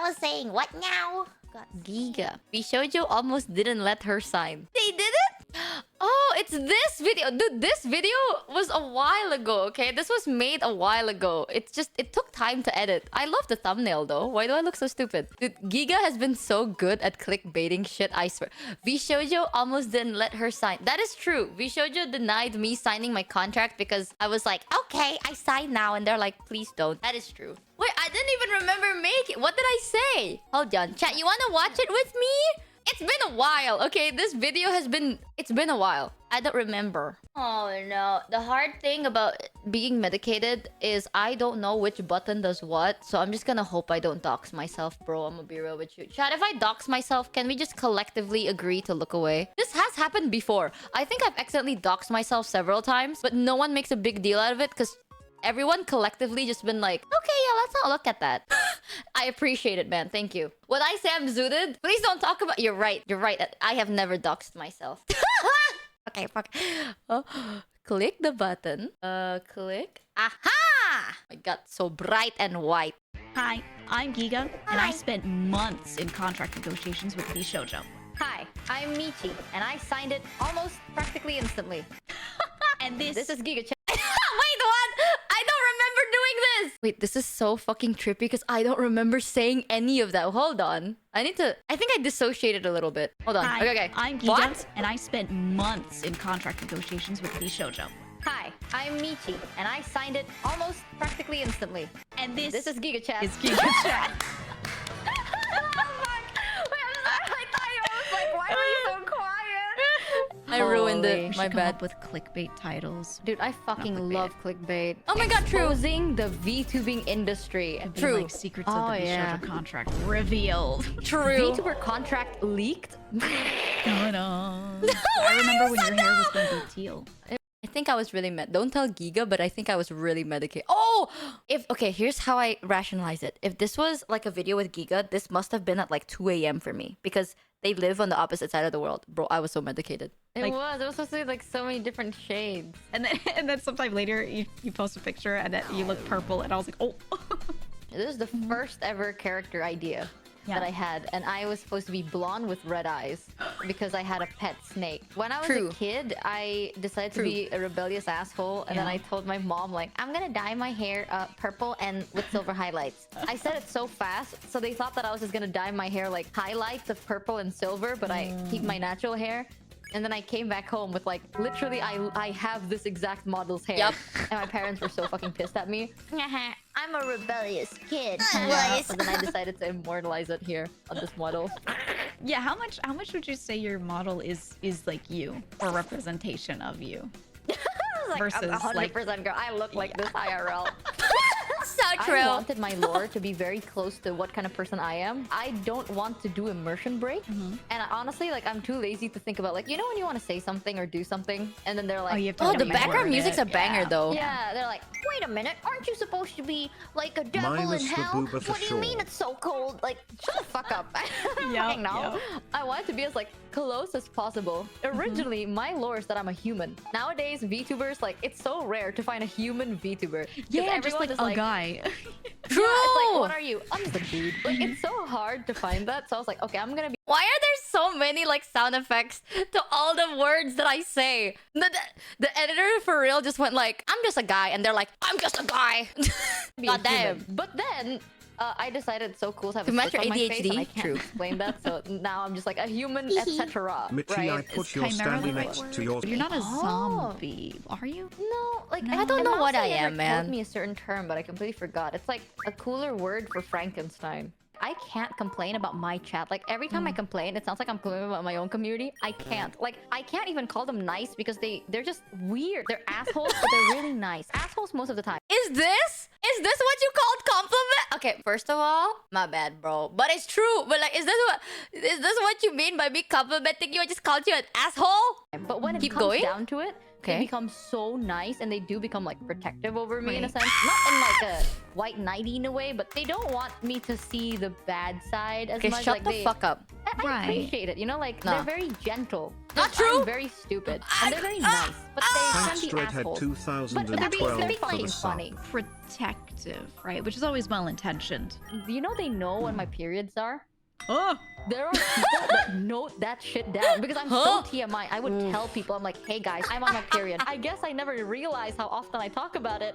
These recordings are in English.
was saying, what now? Got Giga. Vshojo almost didn't let her sign. They did it? Oh, it's this video. Dude, this video was a while ago, okay? This was made a while ago. It took time to edit. I love the thumbnail though. Why do I look so stupid? Dude, Giga has been so good at clickbaiting shit, I swear. Vshojo almost didn't let her sign. That is true. Vshojo denied me signing my contract because I was like, okay, I sign now. And they're like, please don't. That is true. Wait, I didn't even remember making. What did I say? Hold on. Chat, you want to watch it with me? It's been a while, okay? This video has been... It's been a while. I don't remember. Oh, no. The hard thing about being medicated is I don't know which button does what. So I'm just gonna hope I don't dox myself, bro. I'm gonna be real with you. Chat, if I dox myself, can we just collectively agree to look away? This has happened before. I think I've accidentally doxed myself several times, but no one makes a big deal out of it because everyone collectively just been like, okay, yeah, let's not look at that. I appreciate it, man. Thank you. When I say I'm zooted, please don't talk about... You're right. You're right. I have never doxed myself. Okay, fuck. Oh, click the button. Click. Aha! I got so bright and white. Hi, I'm Giga, and I spent months in contract negotiations with Vshojo. Hi, I'm Michi, and I signed it almost practically instantly. And this is Giga. Wait, what? I don't remember doing this! Wait, this is so fucking trippy because I don't remember saying any of that. Hold on. I think I dissociated a little bit. Hold on. Hi, Okay. I'm Giga, What? and I spent months in contract negotiations with Vshojo. Hi, I'm Michi, and I signed it almost practically instantly. And this is Giga Chat. is Giga Chat. I ruined it. We My should come bad. up with clickbait titles. Dude, I fucking clickbait. love clickbait. Oh my god, true. Exposing the Vtubing industry. Be True. like secrets of the Vshojo yeah. contract revealed. True. VTuber contract leaked? I remember when your hair was going to be teal. I think I was really Don't tell Giga, but I think I was really medicated. Oh! Okay, here's how I rationalize it. If this was like a video with Giga, this must have been at like 2 a.m. for me. Because they live on the opposite side of the world. Bro, I was so medicated. It was supposed to be like so many different shades. And then sometime later, you post a picture and then you look purple, and I was like, oh. This is the first ever character idea that I had, and I was supposed to be blonde with red eyes because I had a pet snake. When I was a kid, I decided to be a rebellious asshole, and then I told my mom, like, I'm gonna dye my hair purple and with silver highlights. I said it so fast, so they thought that I was just gonna dye my hair like highlights of purple and silver, but I keep my natural hair. And then I came back home with like, literally, I have this exact model's hair. Yep. And my parents were so fucking pissed at me. I'm a rebellious kid. And then I decided to immortalize it here on this model. Yeah, how much would you say your model is like you, or representation of you? Like, versus 100% girl. I look like this IRL. So true. I wanted my lore to be very close to what kind of person I am. I don't want to do immersion break. And honestly, like, I'm too lazy to think about, like, you know when you want to say something or do something, and then they're like, the background music's a banger, though. Yeah, they're like, wait a minute, aren't you supposed to be like a devil in hell? What do you mean it's so cold? Like, shut the fuck up. No. I want it to be as like close as possible. Originally, my lore is that I'm a human. Nowadays, VTubers, like, it's so rare to find a human VTuber. Yeah, just like a guy. True. Yeah, it's like, what are you? I'm just a dude. Like, it's so hard to find that. So I was like, okay, I'm gonna be. Why are there so many like sound effects to all the words that I say? The editor for real just went like, I'm just a guy, and they're like, I'm just a guy. God damn. But then I decided it's so cool to have To a match switch your on my face, ADHD? and I can't explain that. So now I'm just like a human, etc. Michi, I put your standing the right next word? to yours. But you're not a zombie, are you? No, like No. I don't know what I am, Told man. me a certain term, but I completely forgot. It's like a cooler word for Frankenstein. I can't complain about my chat. Like, every time I complain, it sounds like I'm complaining about my own community. I can't. Like, I can't even call them nice because they're just weird. They're assholes, but they're really nice. Assholes most of the time. Is this what you called compliment? Okay, first of all, my bad, bro. But it's true. But like, is this what you mean by me complimenting you? I just called you an asshole? But when it Keep comes going? down to it, they Okay. become so nice, and they do become like protective over me in a sense. Not in like a white knighty in a way, but they don't want me to see the bad side as Okay, much. shut Like, the fuck up. I appreciate it, you know, like, No. they're very gentle. Not 'Cause true. I'm very stupid, and they're very nice, but they Thanks, can be Straighthead assholes. But they're 2012 being for the fucking sub. funny. Protect perspective, right? Which is always well-intentioned. You know they know when my periods are? Oh, There are people that note that shit down because I'm so TMI. I would tell people, I'm like, hey guys, I'm on my period. I guess I never realized how often I talk about it.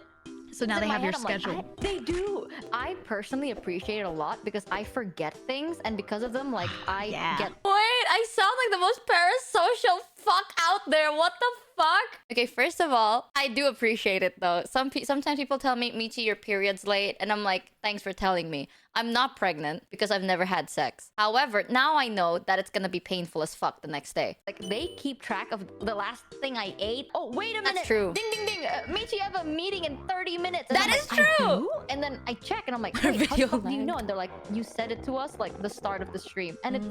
so now In they my have your head, I'm like, schedule. they do. I personally appreciate it a lot because I forget things, and because of them, like I Yeah. get. Wait, I sound like the most parasocial fuck out there. What the fuck? Okay, first of all, I do appreciate it though. Sometimes people tell me, Michi, your period's late, and I'm like, thanks for telling me. I'm not pregnant because I've never had sex. However, now I know that it's gonna be painful as fuck the next day. Like they keep track of the last thing I ate. Oh, wait a minute. That's true. Ding, ding, ding. Michi, I have a meeting in 30 minutes. That I'm is like, "I true." do?" And then I check and I'm like, Our wait, how the video fuck do you lag. know? And they're like, you said it to us like the start of the stream. And it,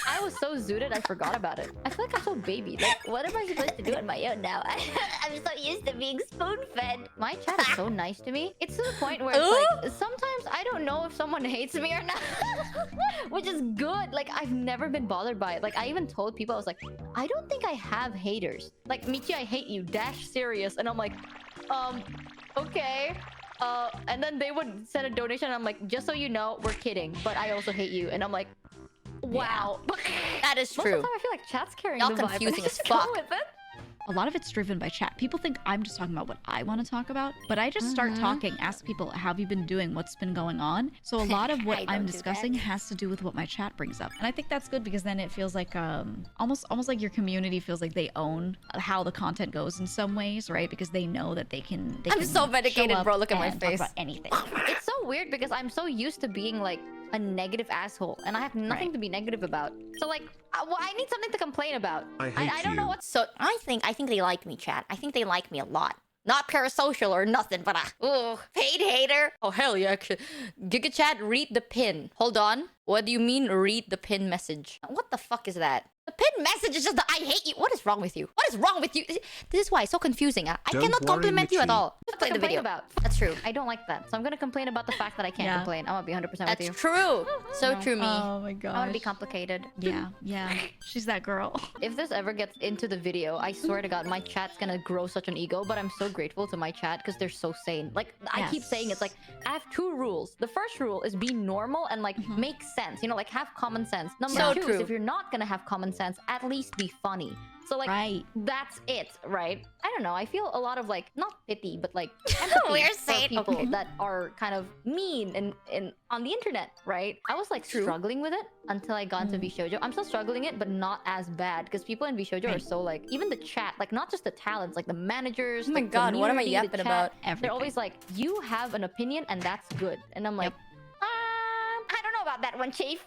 I was so zooted, I forgot about it. I feel like I'm so baby. Like, what am I supposed to do on my own now? I'm so used to being spoon-fed. My chat is so nice to me. It's to the point where it's like, sometimes I don't know if someone hates me or not. Which is good. Like, I've never been bothered by it. Like, I even told people, I was like, I don't think I have haters. Like, Michi, I hate you. Dash serious. And I'm like, okay. And then they would send a donation and I'm like, just so you know, we're kidding. But I also hate you. And I'm like, wow. That is Most of true. the time, I feel like chat's carrying Y'all the vibe. confusing and I as just go fuck. with it. A lot of it's driven by chat. People think I'm just talking about what I want to talk about, but I just start talking, ask people, how have you been doing? What's been going on? So a lot of what I I'm don't do discussing that. has to do with what my chat brings up. And I think that's good because then it feels like almost like your community feels like they own how the content goes in some ways, right? Because they know that they can I'm can so medicated, show up bro. Look at my and talk face. about anything. It's so weird because I'm so used to being like a negative asshole and I have nothing Right. to be negative about. So like, well, I need something to complain about. I hate I don't know you. what's So I think they like me, chat. I think they like me a lot. Not parasocial or nothing, but paid hater. Oh hell yeah! Actually, Giga chat, read the pin. Hold on. What do you mean read the pin message? What the fuck is that? The pin message is just the I hate you. What is wrong with you? What is wrong with you? This is why it's so confusing. I Don't cannot worry, compliment you at Michi. all. Just play the complain video. about. That's true. I don't like that. So I'm gonna complain about the fact that I can't Yeah. complain. I'm gonna be 100% with That's you. true. So true, me. Oh my gosh. I want to be complicated. Yeah, yeah. She's that girl. If this ever gets into the video, I swear to God, my chat's gonna grow such an ego. But I'm so grateful to my chat because they're so sane. Like I keep saying, it's like I have 2 rules. The first rule is be normal and like make sense. You know, like have common sense. Number So 2 is true. if you're not gonna have common sense, at least be funny. So like Right. that's it, right? I don't know. I feel a lot of like not pity, but like empathy We're for sane, people okay. that are kind of mean and on the internet, right? I was like struggling with it until I got into Vshojo. I'm still struggling it, but not as bad because people in Vshojo are Right. so like even the chat, like not just the talents, like the managers. Oh my the God, what am I community, the yapping chat, about? They're Everything. always like, you have an opinion and that's good, and I'm like, I don't know about that one, Chief.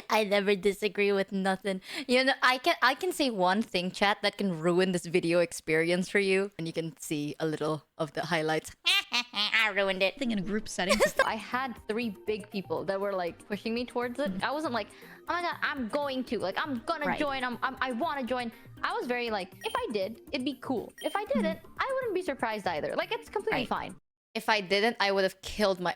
I never disagree with nothing. You know, I can say one thing, chat, that can ruin this video experience for you, and you can see a little of the highlights. I ruined it. Thing in a group setting. I had 3 big people that were like pushing me towards it. I wasn't like, oh my God, I'm going to, like, I'm gonna Right. join. I want to join. I was very like, if I did, it'd be cool. If I didn't, I wouldn't be surprised either. Like, it's completely Right. fine. If I didn't, I would have killed my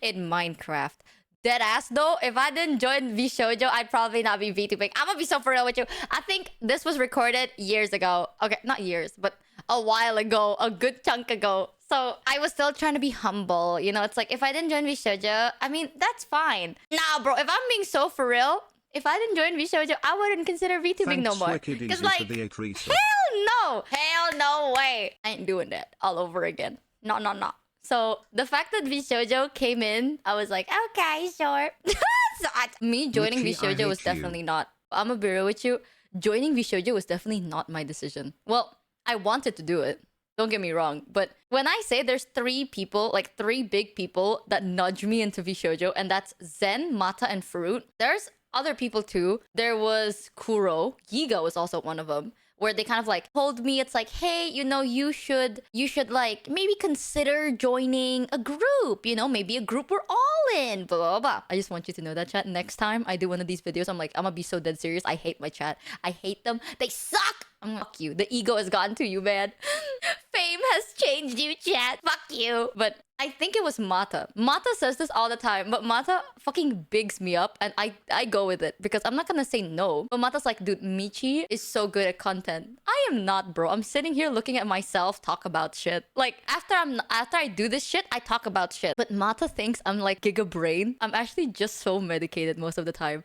in Minecraft. Dead ass though, if I didn't join Vshojo, I'd probably not be Vtubing. I'm gonna be so for real with you. I think this was recorded years ago. Okay, not years, but a while ago, a good chunk ago. So I was still trying to be humble. You know, it's like if I didn't join Vshojo, I mean, that's fine. Nah, bro, if I'm being so for real, if I didn't join Vshojo, I wouldn't consider Vtubing no Thanks, more. Wicked Because Easy like, for the 8 resub. hell no way. I ain't doing that all over again. No. So the fact that Vshojo came in, I was like, okay, sure. Me joining Michi, I Vshojo was hate you. definitely not. I'm gonna be real with you. Joining Vshojo was definitely not my decision. Well, I wanted to do it. Don't get me wrong. But when I say there's 3 people, like 3 big people that nudge me into Vshojo, and that's Zen, Mata, and Fruit. There's other people too. There was Kuro. Giga was also one of them. Where they kind of like told me, it's like, hey, you know, you should like maybe consider joining a group, you know, maybe a group we're all in, blah, blah, blah. I just want you to know that, chat. Next time I do one of these videos, I'm gonna be so dead serious. I hate my chat. I hate them. They suck. Fuck you. The ego has gotten to you, man. Fame has changed you, chat. Fuck you. But I think it was Mata. Mata says this all the time, but Mata fucking bigs me up and I go with it because I'm not gonna say no. But Mata's like, dude, Michi is so good at content. I am not, bro. I'm sitting here looking at myself talk about shit. Like after I do this shit, I talk about shit. But Mata thinks I'm like giga brain. I'm actually just so medicated most of the time.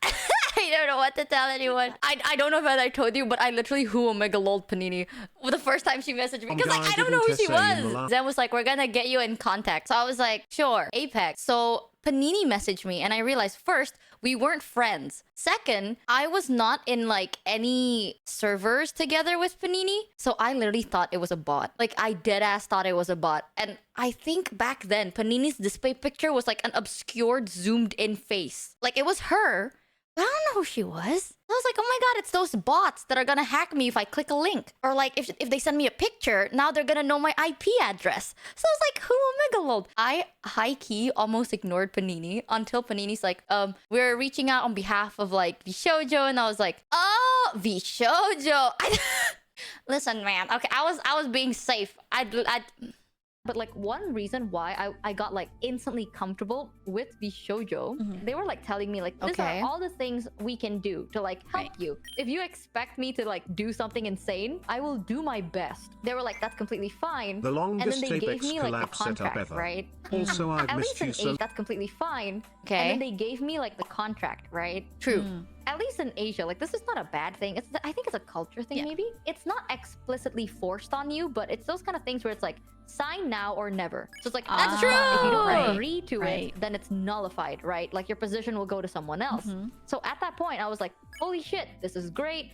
I don't know what to tell anyone. I don't know if I told you, but I literally who Omega lol Panini the first time she messaged me because like I don't know who she was. Zen was like, we're gonna get you in contact. So I was like, sure, Apex. So Panini messaged me and I realized first, we weren't friends. Second, I was not in like any servers together with Panini. So I literally thought it was a bot. Like I dead ass thought it was a bot. And I think back then, Panini's display picture was like an obscured zoomed in face. Like it was her. I don't know who she was. I was like, oh my god, it's those bots that are gonna hack me if I click a link. Or like, if they send me a picture, now they're gonna know my IP address. So I was like, who Omega lol? I high-key almost ignored Panini until Panini's like, we're reaching out on behalf of like Vshojo. And I was like, oh, Vshojo. Listen, man. Okay, I was being safe. But like one reason why I got like instantly comfortable with Vshojo, they were like telling me like, these are all the things we can do to like help you. If you expect me to like do something insane, I will do my best. They were like, that's completely fine. The longest and then they gave Apex me like the collab setup contract, ever. right? Also, I've At missed least you in so. Asia, that's completely fine. Okay. And then they gave me like the contract, right? True. At least in Asia, like this is not a bad thing. I think it's a culture thing, maybe. It's not explicitly forced on you, but it's those kind of things where it's like sign now or never. So it's like That's true. If you don't agree to it, then it's nullified, right? Like your position will go to someone else. So at that point, I was like, holy shit, this is great.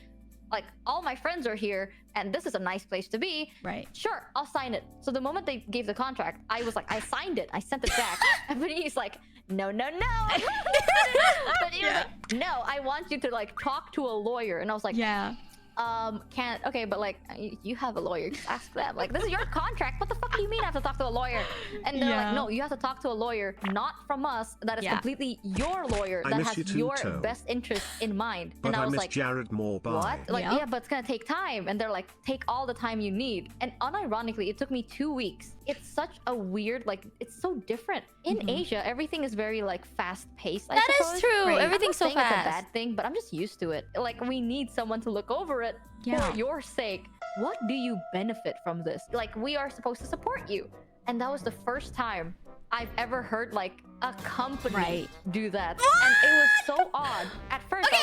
Like all my friends are here, and this is a nice place to be. Right. Sure, I'll sign it. So the moment they gave the contract, I was like, I signed it. I sent it back. And but he's like, no, no, no. But he was like, no, I want you to like talk to a lawyer. And I was like, can't. Okay, but like you have a lawyer. Just ask them. Like this is your contract. What the fuck do you mean I have to talk to a lawyer? And they're like, no, you have to talk to a lawyer, not from us. That is completely your lawyer that has your best interest in mind. But and I was miss like, Jared more by. what? Like yeah, but it's gonna take time. And they're like, take all the time you need. And unironically, it took me 2 weeks. It's such a weird, like it's so different. In Asia, everything is very like fast paced. That is true. Right? Everything's so I'm not saying fast. it's a bad thing, but I'm just used to it. Like we need someone to look over it for your sake. What do you benefit from this? Like we are supposed to support you. And that was the first time I've ever heard like a company do that. And it was so odd. At first, Okay.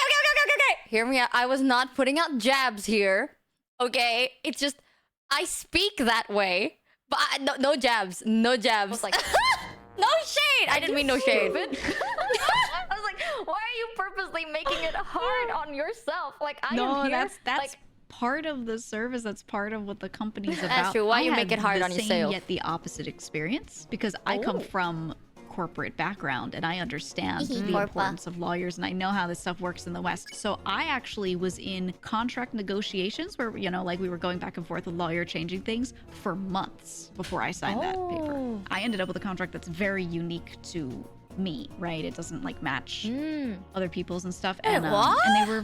Hear me out. I was not putting out jabs here. Okay, it's just I speak that way, but no jabs, no jabs. I was like, no shade. I didn't mean no shade. I was like, why are you purposely making it hard on yourself? Like I am here. That's like, part of the service. That's part of what the company's about. That's true. Why I you make had it hard the on same yourself? Yet the opposite experience because I come from corporate background and I understand the importance of lawyers and I know how this stuff works in the West. So I actually was in contract negotiations where, you know, like we were going back and forth with lawyer changing things for months before I signed that paper. I ended up with a contract that's very unique to me, right? It doesn't like match other people's and stuff. And they were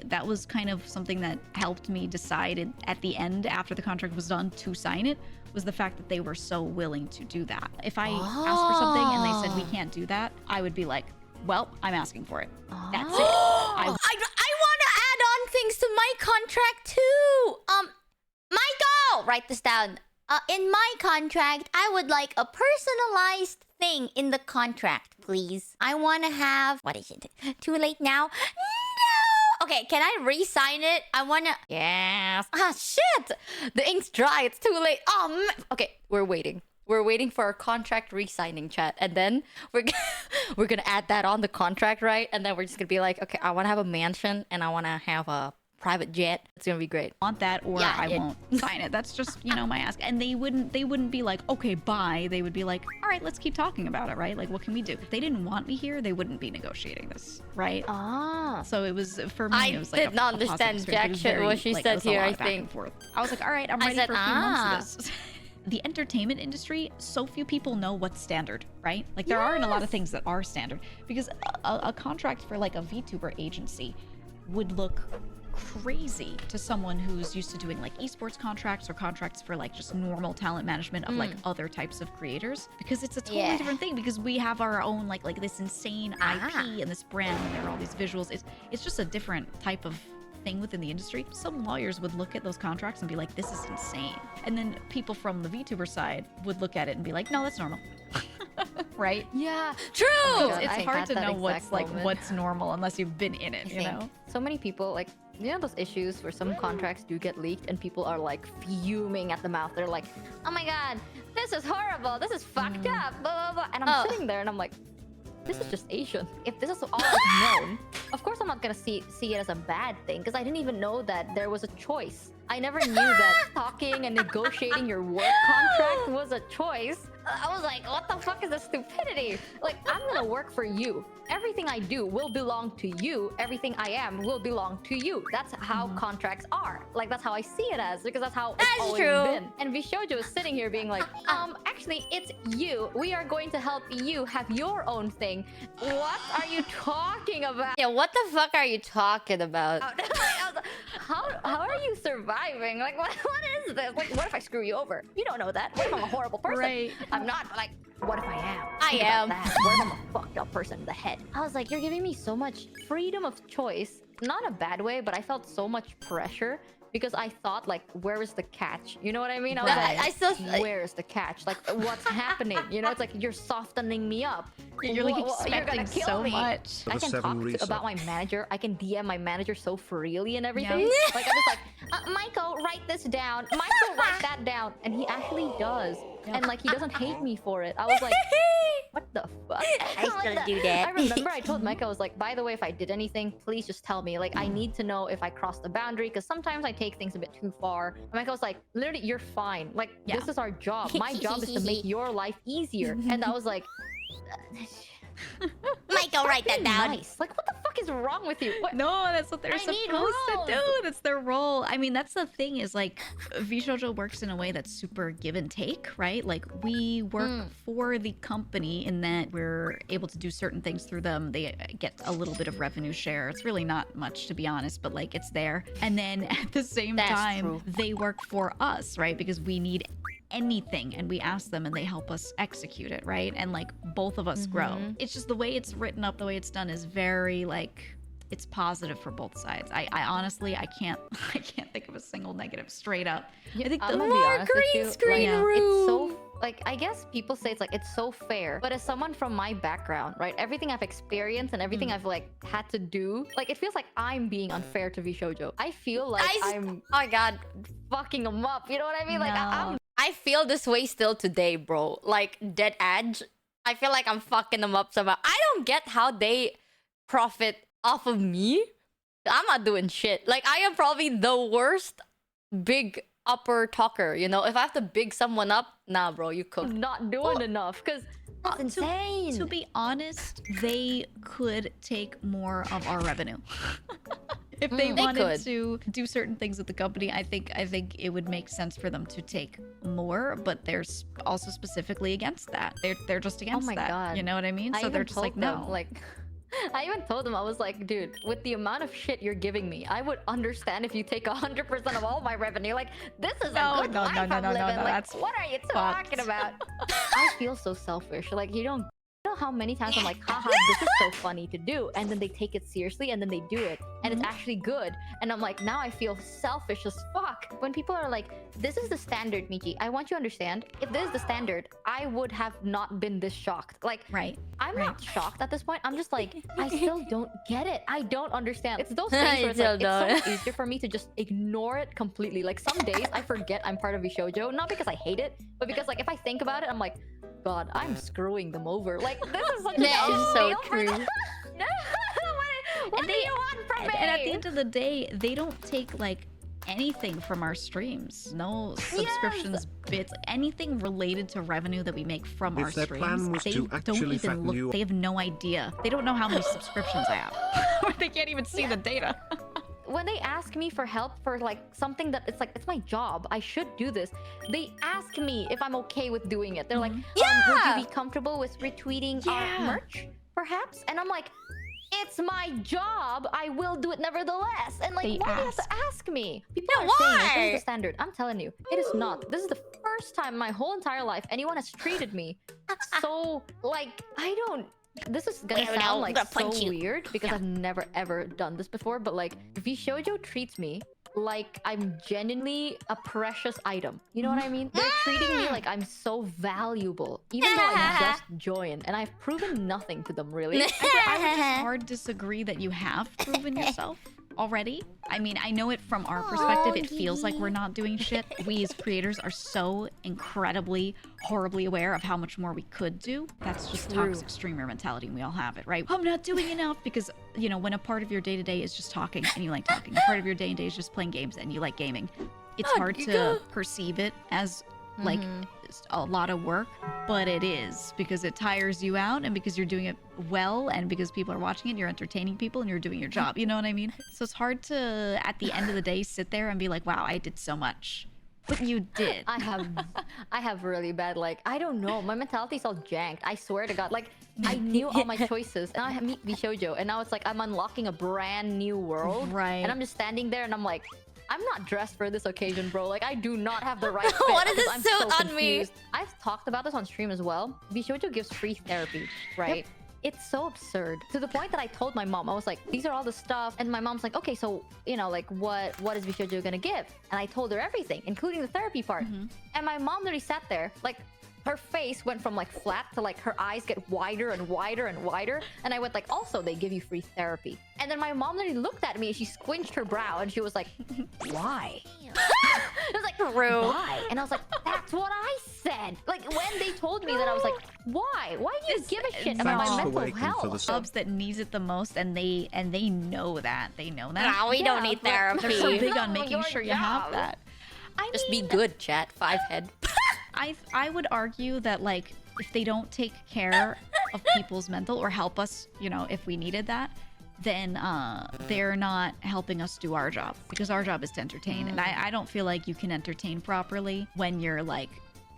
that was kind of something that helped me decide at the end after the contract was done to sign it, was the fact that they were so willing to do that. If I asked for something and they said we can't do that, I would be like, well, I'm asking for it. That's it. I want to add on things to my contract too. Michael, write this down. In my contract, I would like a personalized thing in the contract, please. I want to have... What is it? Too late now? No! Okay, can I re-sign it? I want to... Yes. Ah, shit! The ink's dry. It's too late. Oh, man. Okay, we're waiting. We're waiting for our contract re-signing, chat. And then we're going to add that on the contract, right? And then we're just going to be like, okay, I want to have a mansion and I want to have a private jet. It's gonna be great. Want that or I won't sign it. That's just, you know, my ask. And they wouldn't be like, okay, bye. They would be like, all right, let's keep talking about it, right? Like, what can we do? If they didn't want me here, they wouldn't be negotiating this, right? So it was, for me, it was like I did not understand jack shit what she said here, I think. I was like, all right, I'm ready for a few months of this. The entertainment industry, so few people know what's standard, right? Like there aren't a lot of things that are standard because a contract for like a VTuber agency would look crazy to someone who's used to doing like esports contracts or contracts for like just normal talent management of like other types of creators, because it's a totally different thing, because we have our own like this insane IP and this brand, and there are all these visuals. It's just a different type of thing within the industry. Some lawyers would look at those contracts and be like, this is insane. And then people from the VTuber side would look at it and be like, no, that's normal. Right? Yeah, true. It's hard to know what's normal unless you've been in it, you know? So many people, like, you know those issues where some contracts do get leaked and people are like fuming at the mouth. They're like, oh my god, this is horrible, this is fucked up, blah, blah, blah. And I'm sitting there and I'm like, this is just Asian. If this is all I've known, of course I'm not gonna see it as a bad thing, because I didn't even know that there was a choice. I never knew that talking and negotiating your work contract was a choice. I was like, what the fuck is this stupidity? Like, I'm gonna work for you. Everything I do will belong to you. Everything I am will belong to you. That's how contracts are. Like, that's how I see it as, because that's how it's always been. And Vshojo is sitting here being like, actually, it's you. We are going to help you have your own thing. What are you talking about? Yeah, what the fuck are you talking about? How are you surviving? Like, what is this? Like, what if I screw you over? You don't know that. What if I'm a horrible person? Right. I'm not, but like, what if I am? I Think about am. that. What if I'm a fucked up person in the head? I was like, you're giving me so much freedom of choice. Not a bad way, but I felt so much pressure. Because I thought, like, where is the catch? You know what I mean? I was like, I still... where is the catch? Like, what's happening? You know, it's like, you're softening me up. You're like You're gonna expecting kill so me. much. I can talk about my manager. I can DM my manager so freely and everything. Like, I'm just like, Michael, write this down. Michael, write that down. And he actually does. And like, he doesn't hate me for it. I was like, what the fuck? I still do that. I remember I told Micah, I was like, by the way, if I did anything, please just tell me. Like, I need to know if I crossed the boundary, because sometimes I take things a bit too far. And Micah was like, literally, you're fine. Like, this is our job. My job is to make your life easier. And I was like, Michael, write that down. Nice. Like, what the fuck is wrong with you? What? No, that's what they're supposed to do. That's their role. I mean, that's the thing, is like, Vshojo works in a way that's super give and take, right? Like, we work for the company in that we're able to do certain things through them. They get a little bit of revenue share. It's really not much, to be honest, but like, it's there. And then at the same time, they work for us, right? Because we need anything and we ask them and they help us execute it, right? And like, both of us grow. It's just the way it's written up, the way it's done is very like, it's positive for both sides. I honestly, I can't think of a single negative, straight up. Yeah, I think I'm the gonna be honest with you, screen like, room. it's so, like, I guess people say it's like, it's so fair, but as someone from my background, right, everything I've experienced and everything I've like had to do, like, it feels like I'm being unfair to Vshojo. I feel like I'm oh my god, fucking them up, you know what I mean? Like, I feel this way still today, bro. Like, dead edge. I feel like I'm fucking them up somehow. I don't get how they profit off of me. I'm not doing shit. Like, I am probably the worst big upper talker, you know? If I have to big someone up, nah, bro, you cook. not doing enough, because that's insane. To be honest, they could take more of our revenue. If they wanted to do certain things with the company, I think it would make sense for them to take more, but they're also specifically against that. They're just against that. God. You know what I mean? So they're just like, no. Like, I even told them, I was like, dude, with the amount of shit you're giving me, I would understand if you take 100% of all my revenue. Like, this is a good life I'm living. Like, that's what are you talking about? I feel so selfish. Like, you know how many times I'm like, haha, this is so funny to do, and then they take it seriously and then they do it and it's actually good, and I'm like, now I feel selfish as fuck when people are like, this is the standard, Michi. I want you to understand, if this is the standard, I would have not been this shocked. Like, I'm not shocked at this point. I'm just like, I still don't get it. I don't understand. It's those things where it's like, it's so easier for me to just ignore it completely. Like, some days I forget I'm part of Vshojo, not because I hate it, but because like, if I think about it, I'm like, God, I'm screwing them over. Like, this is such so true. What do you want from me? And at the end of the day, they don't take like anything from our streams. No subscriptions, bits, anything related to revenue that we make from our streams. They don't even look. They have no idea. They don't know how many subscriptions I have. Or they can't even see the data. When they ask me for help for like something that it's like, it's my job, I should do this, they ask me if I'm okay with doing it. They're like, would you be comfortable with retweeting our merch perhaps? And I'm like, it's my job. I will do it nevertheless. And like, They why do you have to ask. ask me? People Yeah, are saying this why? is the standard. I'm telling you, it is not. This is the first time in my whole entire life anyone has treated me so like I don't. This is gonna Well, no, sound I'm like gonna so punch you. weird because I've never ever done this before. But like, Vshojo treats me like I'm genuinely a precious item. You know what I mean? They're treating me like I'm so valuable, even though I just joined and I've proven nothing to them really. I would just hard disagree that you have proven yourself already. I mean, I know it from our perspective, it feels like we're not doing shit. We as creators are so incredibly, horribly aware of how much more we could do. That's just toxic streamer mentality, and we all have it, right? I'm not doing enough because, you know, when a part of your day-to-day is just talking and you like talking, a part of your day-to-day is just playing games and you like gaming, it's hard to perceive it as like a lot of work, but it is because it tires you out and because you're doing it well and because people are watching it, you're entertaining people and you're doing your job. You know what I mean? So it's hard to, at the end of the day, sit there and be like, wow, I did so much. But you did. I have really bad, like, I don't know, my mentality's all janked. I swear to God, like, I knew all my choices and I meet Vshojo and now it's like I'm unlocking a brand new world. Right. And I'm just standing there and I'm like, I'm not dressed for this occasion, bro. Like, I do not have the right fit. What is because this I'm suit so on me? confused. I've talked about this on stream as well. Vshojo gives free therapy, right? It's so absurd to the point that I told my mom, I was like, these are all the stuff. And my mom's like, okay, so, you know, like what is Vshojo gonna give? And I told her everything, including the therapy part. And my mom literally sat there, like, her face went from like flat to like her eyes get wider and wider and wider. And I went like, also, they give you free therapy. And then my mom literally looked at me and she squinched her brow and she was like, why? It was like, why? And I was like, that's what I said. Like, when they told me that, I was like, why? Why do you give a shit about my Thanks for mental waiting for the health? Subs that needs it the most, and they know that. They know that. Nah, we don't need but therapy. They're so big on No, making your sure you have job. that. I Just be mean, good, chat. 5 head. I would argue that, like, if they don't take care of people's mental or help us, you know, if we needed that, then they're not helping us do our job, because our job is to entertain. And I don't feel like you can entertain properly when you're like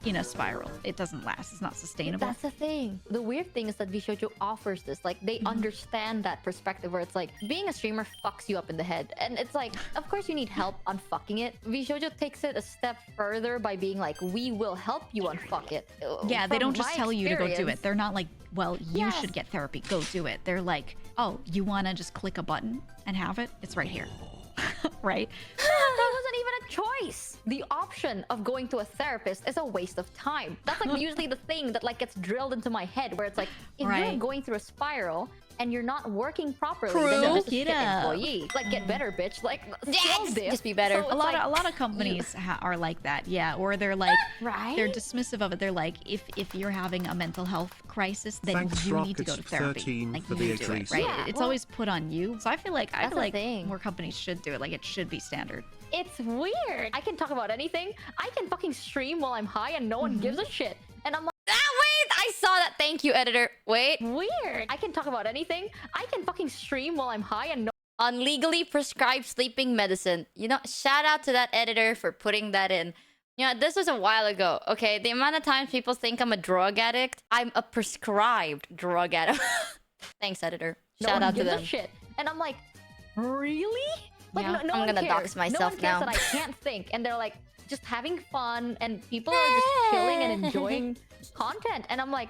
in a spiral. It doesn't last. It's not sustainable. That's the thing. The weird thing is that Vshojo offers this. Like, they understand that perspective where it's like, being a streamer fucks you up in the head. And it's like, of course you need help unfucking it. Vshojo takes it a step further by being like, we will help you unfuck it. Yeah, they From don't just my tell you to go do it. experience- They're not like, well, you Yes. should get therapy. Go do it. They're like, oh, you want to just click a button and have it? It's right here. Right? That wasn't even a choice. The option of going to a therapist is a waste of time. That's like usually the thing that like gets drilled into my head, where it's like, if you're Right. going through a spiral and you're not working properly, True. then you're just a Get shit up. employee. Like, get better, bitch. Like, Yeah, skill dip. just be better. So A it's lot, like, a lot of companies are like that, yeah. Or they're like, Right? they're dismissive of it. They're like, if you're having a mental health crisis, then Thanks, you need to go to Rockets therapy. 13 Like, for you the need to do it, 8 right? Yeah, It's well- always put on you. So I feel like That's the like thing. more companies should do it. Like, it should be standard. It's weird. I can talk about anything. I can fucking stream while I'm high and no one gives a shit. And I'm like, Ah, wait! I saw that. Thank you, editor. Wait. weird. I can talk about anything. I can fucking stream while I'm high and no On legally prescribed sleeping medicine. You know, shout out to that editor for putting that in. You know, this was a while ago. Okay, the amount of times people think I'm a drug addict, I'm a prescribed drug addict. Thanks, editor. no Shout one out to gives them. a shit. And I'm like, really? Like, Yeah, no I'm one gonna cares. dox myself no one cares now. that I can't think. And they're like, just having fun. And people are just chilling and enjoying content. And I'm like,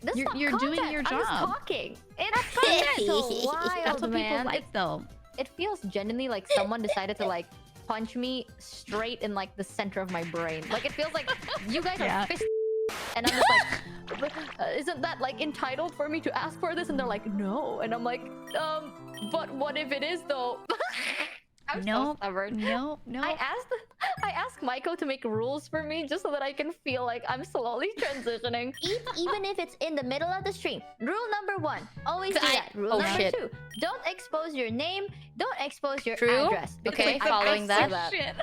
this is You're not doing content. your I'm just job. talking. It's content. It's wild, That's what man. people like, though. It feels genuinely like someone decided to like punch me straight in like the center of my brain. Like, it feels like you guys Yeah. are fist and I'm just like, isn't that like entitled for me to ask for this? And they're like, no. And I'm like, but what if it is though? I'm so No, stubborn. no. I asked Maiko to make rules for me just so that I can feel like I'm slowly transitioning. Even if it's in the middle of the stream. Rule number 1, always do that. Rule Oh, number shit. 2, don't expose your name, don't expose your True. address. Because, Okay, like, I following see that. Shit.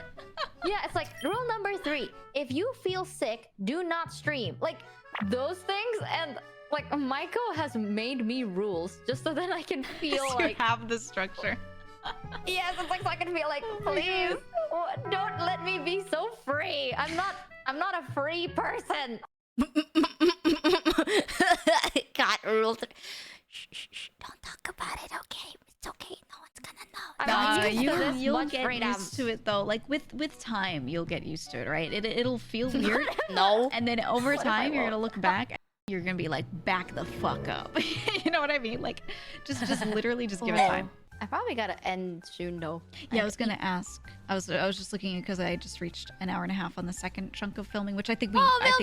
Yeah, it's like rule number 3, if you feel sick, do not stream. Like, those things. And like, Maiko has made me rules just so that I can feel You like, have the structure. yes, it's like so I can feel like, please, don't let me be so free. I'm not a free person. God, rule. Shh, shh, shh. Don't talk talk about it, okay? It's okay. No one's gonna know. You'll get used to it though. Like with time, you'll get used to it, right? It'll feel weird. No. And then over time, you're gonna look back. And you're gonna be like, back the fuck up. You know what I mean? Like, just literally just give it time. I probably gotta end soon though. Yeah, I was gonna ask. I was just looking because I just reached an hour and a half on the second chunk of filming, which I think we also got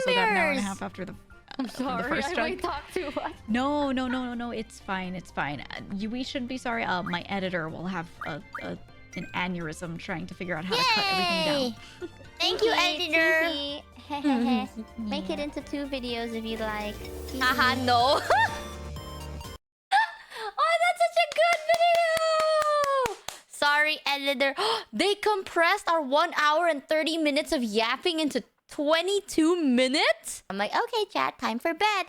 an hour and a half after the. I'm sorry, the first I chunk. might talk too much. No. It's fine. It's fine. We shouldn't be sorry. My editor will have an aneurysm trying to figure out how to cut everything down. Thank you, editor. Make it into 2 videos if you like. Haha, no. Oh, that's such a good video! Sorry, editor. They compressed our 1 hour and 30 minutes of yapping into 22 minutes? I'm like, okay, chat, time for bed.